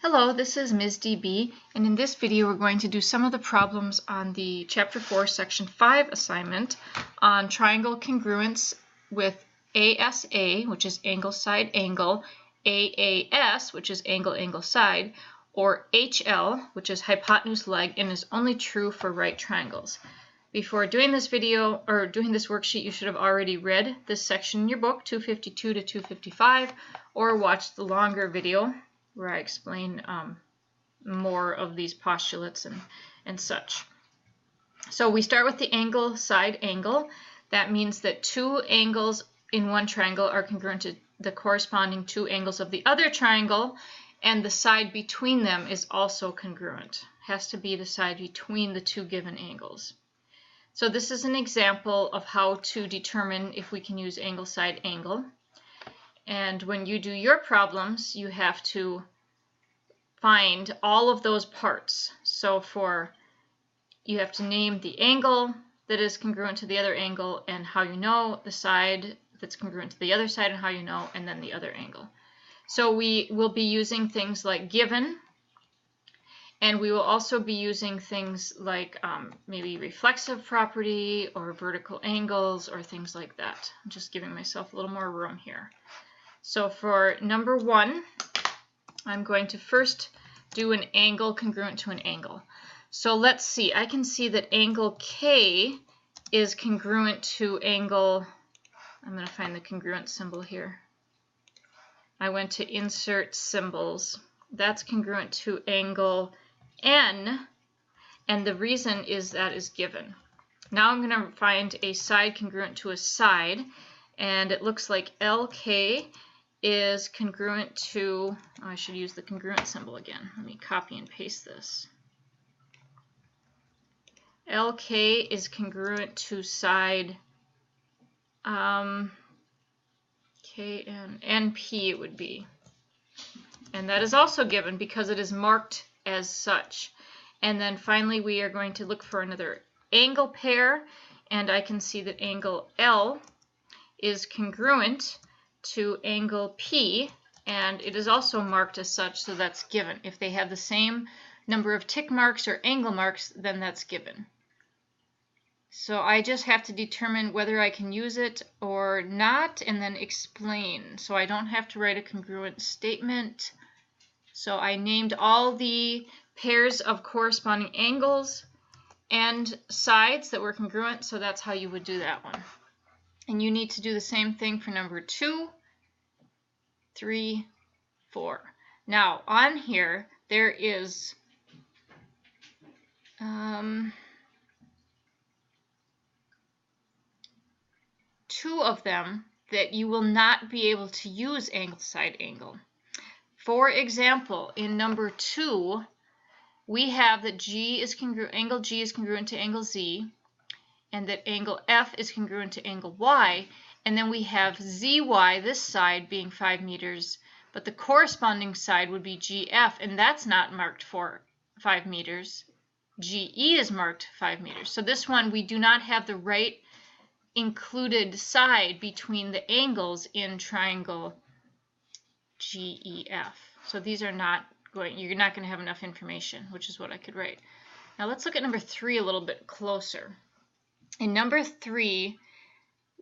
Hello, this is Ms. DB, and in this video we're going to do some of the problems on the Chapter 4, Section 5 assignment on triangle congruence with ASA, which is angle side angle, AAS, which is angle angle side, or HL, which is hypotenuse leg and is only true for right triangles. Before doing this video or doing this worksheet, you should have already read this section in your book, 252 to 255, or watched the longer video where I explain more of these postulates and such. So we start with the angle side angle. That means that two angles in one triangle are congruent to the corresponding two angles of the other triangle, and the side between them is also congruent. It has to be the side between the two given angles. So this is an example of how to determine if we can use angle side angle. And when you do your problems, you have to find all of those parts. So you have to name the angle that is congruent to the other angle and how you know, the side that's congruent to the other side and how you know, and then the other angle. So we will be using things like given, and we will also be using things like maybe reflexive property or vertical angles or things like that. I'm just giving myself a little more room here. So for number 1, I'm going to first do an angle congruent to an angle. So let's see, I can see that angle K is congruent to angle, I'm going to find the congruent symbol here. I went to insert symbols. That's congruent to angle N, and the reason is that is given. Now I'm going to find a side congruent to a side, and it looks like LK is congruent to, I should use the congruent symbol again. Let me copy and paste this. LK is congruent to side K and NP it would be. And that is also given because it is marked as such. And then finally we are going to look for another angle pair, and I can see that angle L is congruent to angle P, and it is also marked as such, so that's given. If they have the same number of tick marks or angle marks, then that's given. So I just have to determine whether I can use it or not and then explain. So I don't have to write a congruent statement. So I named all the pairs of corresponding angles and sides that were congruent, so that's how you would do that one. And you need to do the same thing for number 2, 3, 4. Now on here there is two of them that you will not be able to use angle side angle. For example, in number 2, we have that angle G is congruent to angle Z, and that angle F is congruent to angle Y, and then we have ZY, this side, being 5 meters, but the corresponding side would be GF, and that's not marked for 5 meters. GE is marked 5 meters. So this one, we do not have the right included side between the angles in triangle GEF. So these are not going, you're not going to have enough information, which is what I could write. Now let's look at number 3 a little bit closer. In number 3,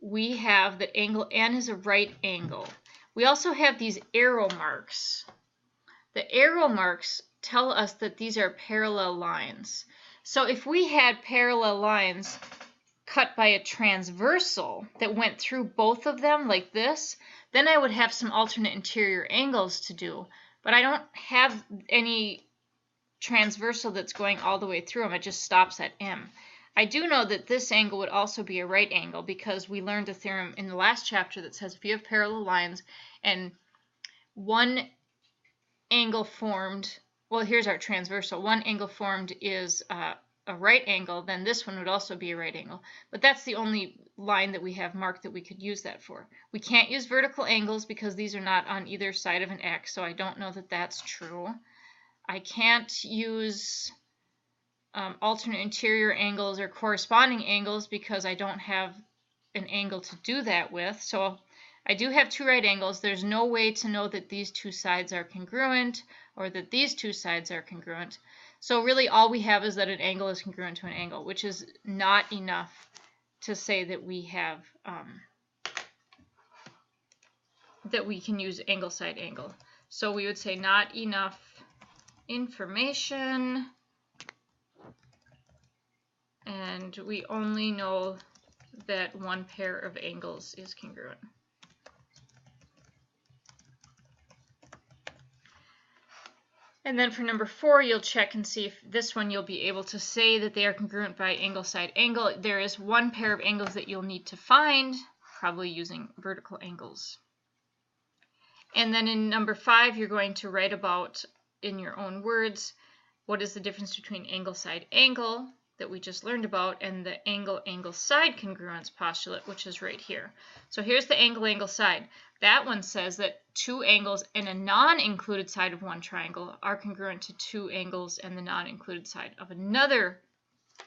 we have that angle N is a right angle. We also have these arrow marks. The arrow marks tell us that these are parallel lines. So if we had parallel lines cut by a transversal that went through both of them like this, then I would have some alternate interior angles to do. But I don't have any transversal that's going all the way through them. It just stops at M. I do know that this angle would also be a right angle because we learned a theorem in the last chapter that says if you have parallel lines and one angle formed, well, here's our transversal, one angle formed is a right angle, then this one would also be a right angle. But that's the only line that we have marked that we could use that for. We can't use vertical angles because these are not on either side of an X, so I don't know that that's true. I can't use alternate interior angles or corresponding angles because I don't have an angle to do that with. So I do have two right angles. There's no way to know that these two sides are congruent or that these two sides are congruent. So really all we have is that an angle is congruent to an angle, which is not enough to say that we have that we can use angle side angle. So we would say not enough information, and we only know that one pair of angles is congruent. And then for number 4, you'll check and see if this one you'll be able to say that they are congruent by angle side angle. There is one pair of angles that you'll need to find, probably using vertical angles. And then in number 5, you're going to write about, in your own words, what is the difference between angle side angle that we just learned about and the angle side congruence postulate, which is right here. So here's the angle side. That one says that two angles and a non-included side of one triangle are congruent to two angles and the non-included side of another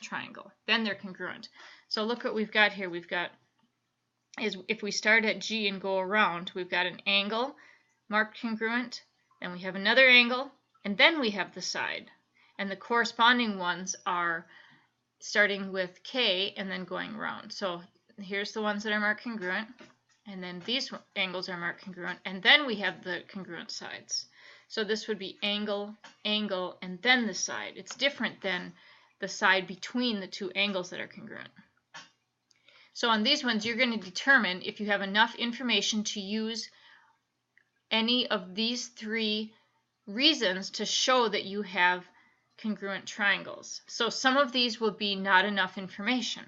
triangle. Then they're congruent. So look what we've got here. We've got, is if we start at G and go around, we've got an angle marked congruent, then we have another angle, and then we have the side. And the corresponding ones are starting with K and then going around. So here's the ones that are marked congruent, and then these angles are marked congruent, and then we have the congruent sides. So this would be angle, angle, and then the side. It's different than the side between the two angles that are congruent. So on these ones, you're going to determine if you have enough information to use any of these 3 reasons to show that you have congruent triangles. So some of these will be not enough information,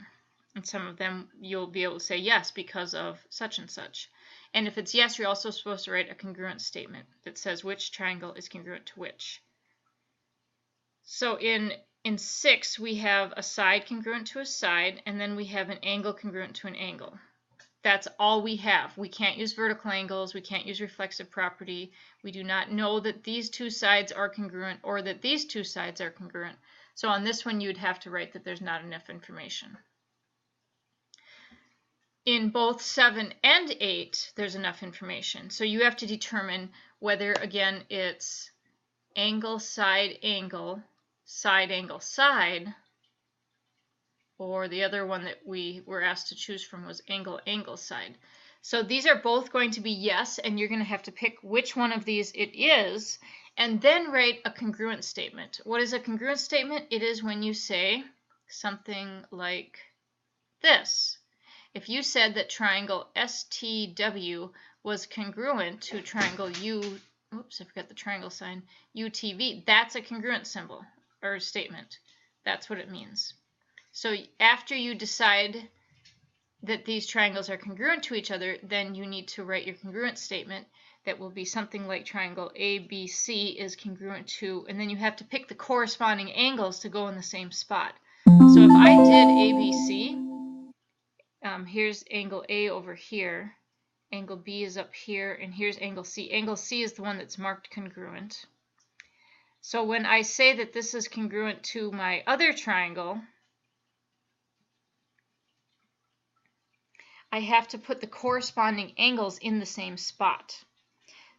and some of them you'll be able to say yes because of such and such. And if it's yes, you're also supposed to write a congruent statement that says which triangle is congruent to which. So in 6, we have a side congruent to a side, and then we have an angle congruent to an angle. That's all we have. We can't use vertical angles. We can't use reflexive property. We do not know that these two sides are congruent or that these two sides are congruent. So on this one, you'd have to write that there's not enough information. In both 7 and 8, there's enough information. So you have to determine whether, again, it's angle, side, angle, side, angle, side, or the other one that we were asked to choose from was angle, angle, side. So these are both going to be yes, and you're going to have to pick which one of these it is, and then write a congruent statement. What is a congruent statement? It is when you say something like this. If you said that triangle STW was congruent to triangle oops, I forgot the triangle sign, UTV, that's a congruent symbol or statement. That's what it means. So after you decide that these triangles are congruent to each other, then you need to write your congruent statement that will be something like triangle ABC is congruent to, and then you have to pick the corresponding angles to go in the same spot. So if I did ABC, here's angle A over here, angle B is up here, and here's angle C. Angle C is the one that's marked congruent. So when I say that this is congruent to my other triangle, I have to put the corresponding angles in the same spot.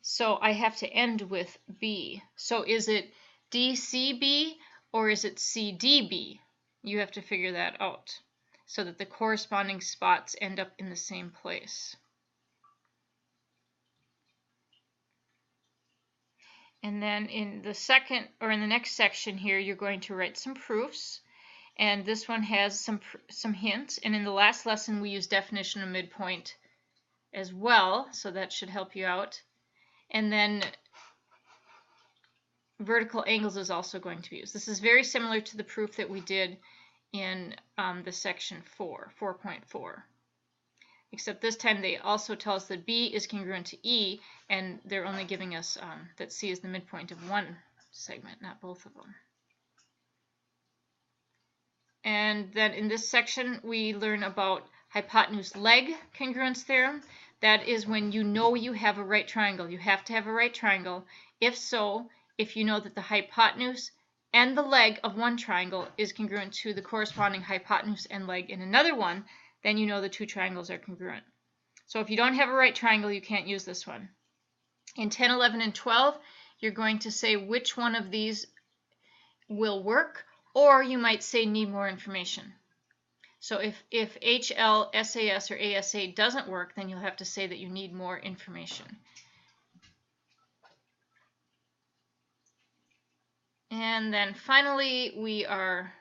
So I have to end with B. So is it DCB or is it CDB? You have to figure that out so that the corresponding spots end up in the same place. And then in the next section here, you're going to write some proofs. And this one has some hints. And in the last lesson, we used definition of midpoint as well, so that should help you out. And then vertical angles is also going to be used. This is very similar to the proof that we did in the section 4.4. Except this time they also tell us that B is congruent to E, and they're only giving us that C is the midpoint of one segment, not both of them. And then in this section, we learn about hypotenuse leg congruence theorem. That is when you know you have a right triangle. You have to have a right triangle. If so, if you know that the hypotenuse and the leg of one triangle is congruent to the corresponding hypotenuse and leg in another one, then you know the two triangles are congruent. So if you don't have a right triangle, you can't use this one. In 10, 11, and 12, you're going to say which one of these will work, or you might say need more information. So if HL, SAS, or ASA doesn't work, then you'll have to say that you need more information. And then finally, we are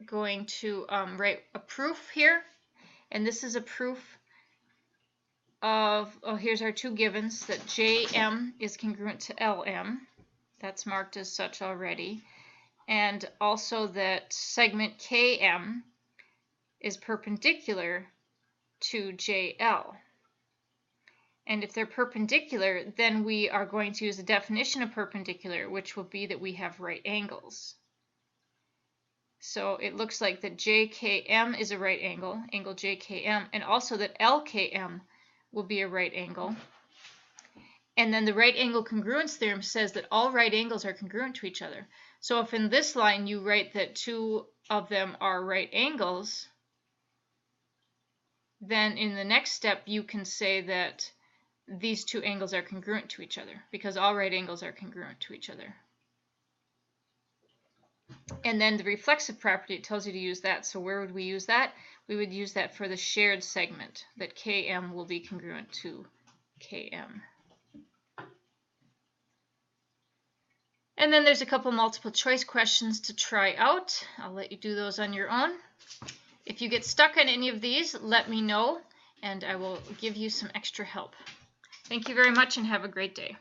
going to write a proof here. And this is a proof of, here's our two givens, that JM is congruent to LM. That's marked as such already. And also that segment KM is perpendicular to JL. And if they're perpendicular, then we are going to use the definition of perpendicular, which will be that we have right angles. So it looks like that JKM is a right angle, angle JKM, and also that LKM will be a right angle. And then the right angle congruence theorem says that all right angles are congruent to each other. So if in this line you write that two of them are right angles, then in the next step you can say that these two angles are congruent to each other, because all right angles are congruent to each other. And then the reflexive property, it tells you to use that. So where would we use that? We would use that for the shared segment, that KM will be congruent to KM. And then there's a couple multiple choice questions to try out. I'll let you do those on your own. If you get stuck on any of these, let me know, and I will give you some extra help. Thank you very much and have a great day.